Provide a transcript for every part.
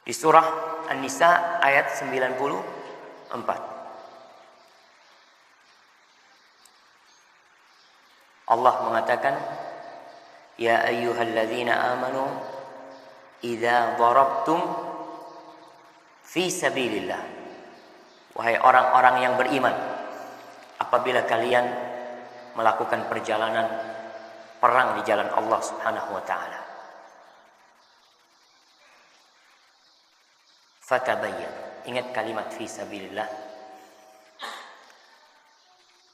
Di surah An-Nisa ayat 94. Allah mengatakan, ya ayyuhalladzina amanu idza darabtum fi sabilillah. Wahai orang-orang yang beriman, apabila kalian melakukan perjalanan perang di jalan Allah Subhanahu wa taala, fatabayyan. Ingat kalimat fi sabilillah.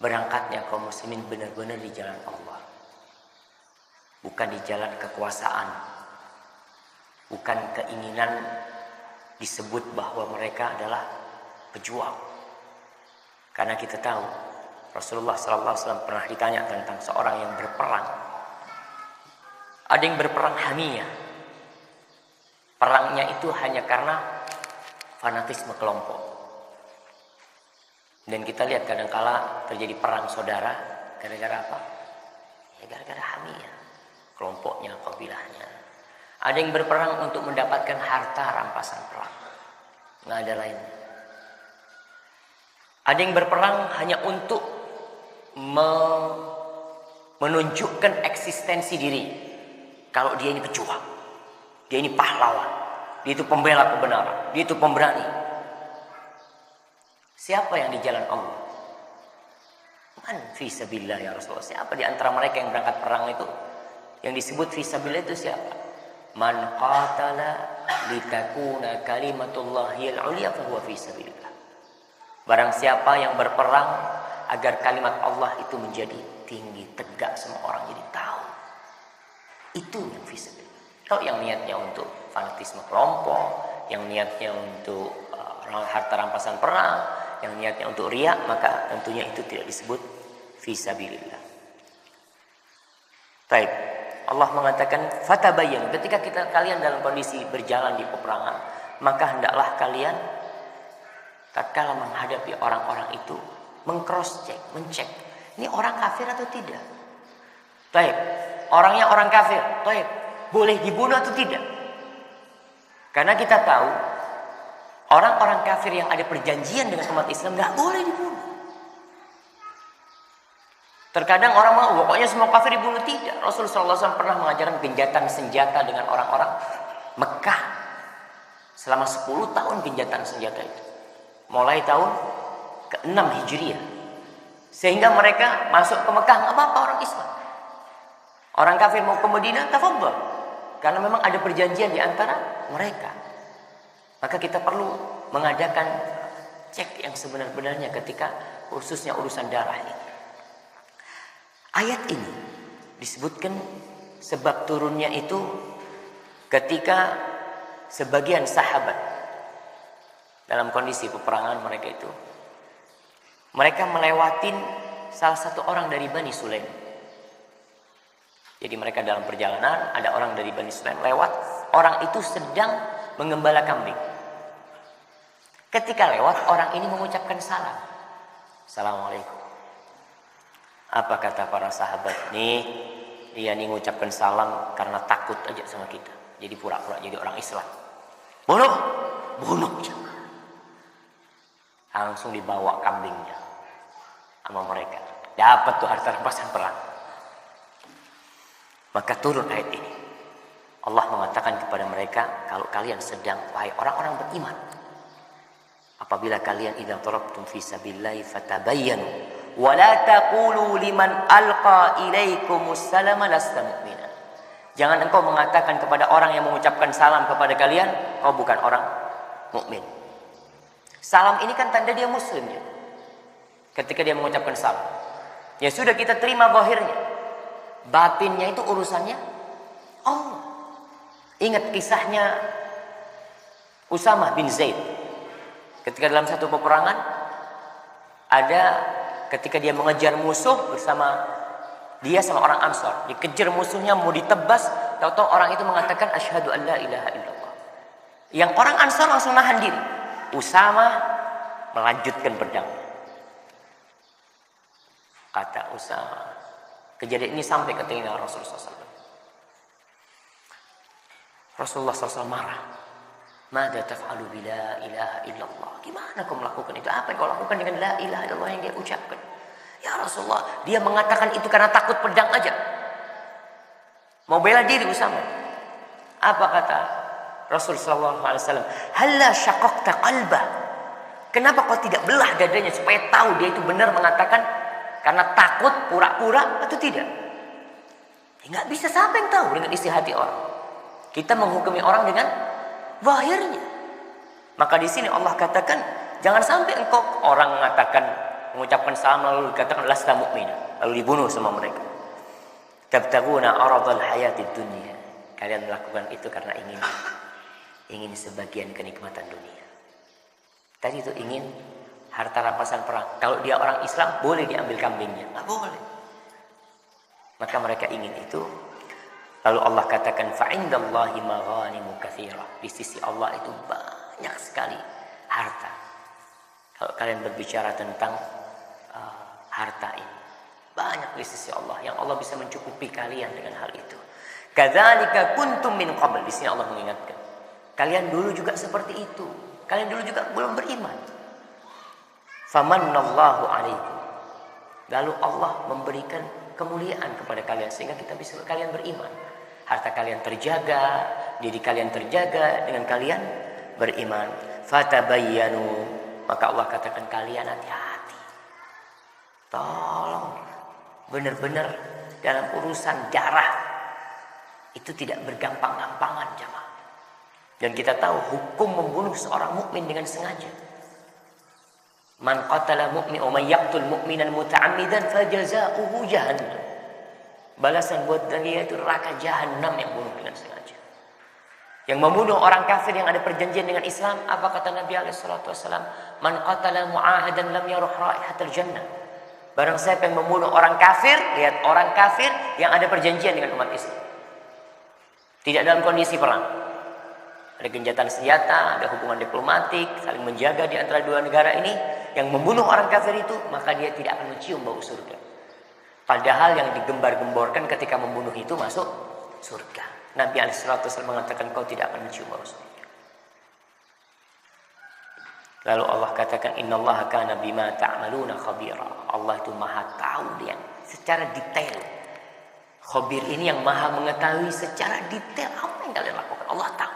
Berangkatnya kaum muslimin benar-benar di jalan Allah, bukan di jalan kekuasaan, bukan keinginan disebut bahwa mereka adalah pejuang. Karena kita tahu Rasulullah SAW pernah ditanya tentang seorang yang berperang. Ada yang berperang hamiyah, perangnya itu hanya karena fanatisme kelompok. Dan kita lihat kadangkala terjadi perang saudara gara-gara apa? Ya gara-gara hamiyah, kelompoknya, kabilahnya. Ada yang berperang untuk mendapatkan harta rampasan perang, nggak ada lainnya. Ada yang berperang hanya untuk menunjukkan eksistensi diri. Kalau dia ini pejuang, dia ini pahlawan, dia itu pembela kebenaran, dia itu pemberani. Siapa yang di jalan Allah? Man fi sabilillah ya Rasulullah. Siapa di antara mereka yang berangkat perang itu? Yang disebut fi sabilillah itu siapa? Man qatala litakuna kalimatullahil ulya fa huwa fi sabilillah. Barang siapa yang berperang agar kalimat Allah itu menjadi tinggi, tegak, semua orang jadi tahu. Itu yang fi sabilillah. Kalau yang niatnya untuk fanatisme kelompok, yang niatnya untuk harta rampasan perang, yang niatnya untuk riya, maka tentunya itu tidak disebut fisabilillah. Baik, Allah mengatakan fatabayyan. Ketika kalian dalam kondisi berjalan di peperangan, maka hendaklah kalian tatkala menghadapi orang-orang itu meng-cross check, mencek, ini orang kafir atau tidak. Baik, orangnya orang kafir, baik, boleh dibunuh atau tidak? Karena kita tahu orang-orang kafir yang ada perjanjian dengan umat Islam nggak boleh dibunuh. Terkadang orang mau, pokoknya semua kafir dibunuh. Tidak. Rasulullah SAW pernah mengajarkan genjatan senjata dengan orang-orang Mekah selama 10 tahun genjatan senjata itu. Mulai tahun ke-6 Hijriah. Sehingga mereka masuk ke Mekah, nggak apa-apa orang Islam. Orang kafir mau ke Madinah, tafadhal. Karena memang ada perjanjian di antara mereka. Maka kita perlu mengadakan cek yang sebenar-benarnya ketika khususnya urusan darah ini. Ayat ini disebutkan sebab turunnya itu ketika sebagian sahabat dalam kondisi peperangan mereka melewatin salah satu orang dari Bani Sulaim. Jadi mereka dalam perjalanan, ada orang dari Bani Sulaim lewat, orang itu sedang mengembala kambing. Ketika lewat, orang ini mengucapkan salam. Assalamualaikum. Apa kata para sahabat? Dia nih mengucapkan salam karena takut aja sama kita. Jadi pura-pura jadi orang Islam. Bunuh. Langsung dibawa kambingnya sama mereka. Dapat tuh harta rampasan perang. Maka turun ayat ini. Allah mengatakan kepada mereka, kalau kalian sedang, wahai orang-orang beriman, apabila kalian idza darabtum fi sabilillahi fatabayyanu wa la taqulu liman alqa ilaikumus salama lasta mu'mina. Jangan engkau mengatakan kepada orang yang mengucapkan salam kepada kalian, kau bukan orang mukmin. Salam ini kan tanda dia muslim ya. Ketika dia mengucapkan salam, ya sudah kita terima zahirnya. Batinnya itu urusannya Allah. Ingat kisahnya Usamah bin Zaid. Ketika dalam satu peperangan, ada ketika dia mengejar musuh bersama dia sama orang Ansar, dikejar musuhnya mau ditebas, tahu-tahu orang itu mengatakan asyhadu an la ilaha illallah. Yang orang Ansar langsung nahan diri. Usamah melanjutkan pedang. Kata Usamah, kejadian ini sampai ke telinga Rasulullah SAW. Rasulullah SAW marah. Mada taf'alu bila ilaha illallah. Gimana kau melakukan itu? Apa yang kau lakukan dengan la ilaha illallah yang dia ucapkan? Ya Rasulullah, dia mengatakan itu karena takut pedang aja. Mau bela diri Usama. Apa kata Rasul sallallahu alaihi wasallam? Halla syaqaqta qalbah. Kenapa kau tidak belah dadanya supaya tahu dia itu benar mengatakan karena takut pura-pura atau tidak? Enggak bisa, siapa yang tahu dengan isi hati orang. Kita menghukumi orang dengan zahirnya. Maka di sini Allah katakan, jangan sampai engkau orang mengatakan, mengucapkan salam lalu dikatakan lasta mu'mina, lalu dibunuh sama mereka. Tabtaguna aradal hayatid dunya. Kalian melakukan itu karena ingin sebagian kenikmatan dunia. Tadi itu ingin harta rampasan perang. Kalau dia orang Islam boleh diambil kambingnya, enggak boleh. Maka mereka ingin itu. Lalu Allah katakan fa'indallahi maghanimu katsira. Di sisi Allah itu banyak sekali harta. Kalau kalian berbicara tentang harta ini, banyak di sisi Allah yang Allah bisa mencukupi kalian dengan hal itu. Kadzalika kuntum min qabl. Di sini Allah mengingatkan, kalian dulu juga seperti itu. Kalian dulu juga belum beriman. Famannallahu alaikum. Lalu Allah memberikan kemuliaan kepada kalian sehingga kita bisa kalian beriman. Harta kalian terjaga, diri kalian terjaga dengan kalian beriman. Fatabayyanu. Maka Allah katakan kalian hati-hati. Tolong benar-benar dalam urusan darah itu tidak bergampang-gampangan jemaah. Dan kita tahu hukum membunuh seorang mukmin dengan sengaja. Man qatala mu'min wa man yaqtul mu'minan muta'ammidan fajazaohu jahannam. Balasan buat dia itu neraka jahanam yang bunuh dengan sengaja. Yang membunuh orang kafir yang ada perjanjian dengan Islam, apa kata Nabi alaihi salatu wasallam? Man qatala mu'ahadan lam yaruh raihatal jannah. Barang siapa yang membunuh orang kafir, lihat orang kafir yang ada perjanjian dengan umat Islam. Tidak dalam kondisi perang. Ada gencatan senjata, ada hubungan diplomatik, saling menjaga di antara dua negara ini. Yang membunuh orang kafir itu, maka dia tidak akan mencium bau surga. Padahal yang digembar-gemborkan ketika membunuh itu masuk surga. Nabi SAW mengatakan kau tidak akan mencium bau surga. Lalu Allah katakan innallaha kana bima ta'maluna khabira. Allah itu maha tahu dia secara detail. Khabir ini yang maha mengetahui secara detail apa yang kalian lakukan. Allah tahu.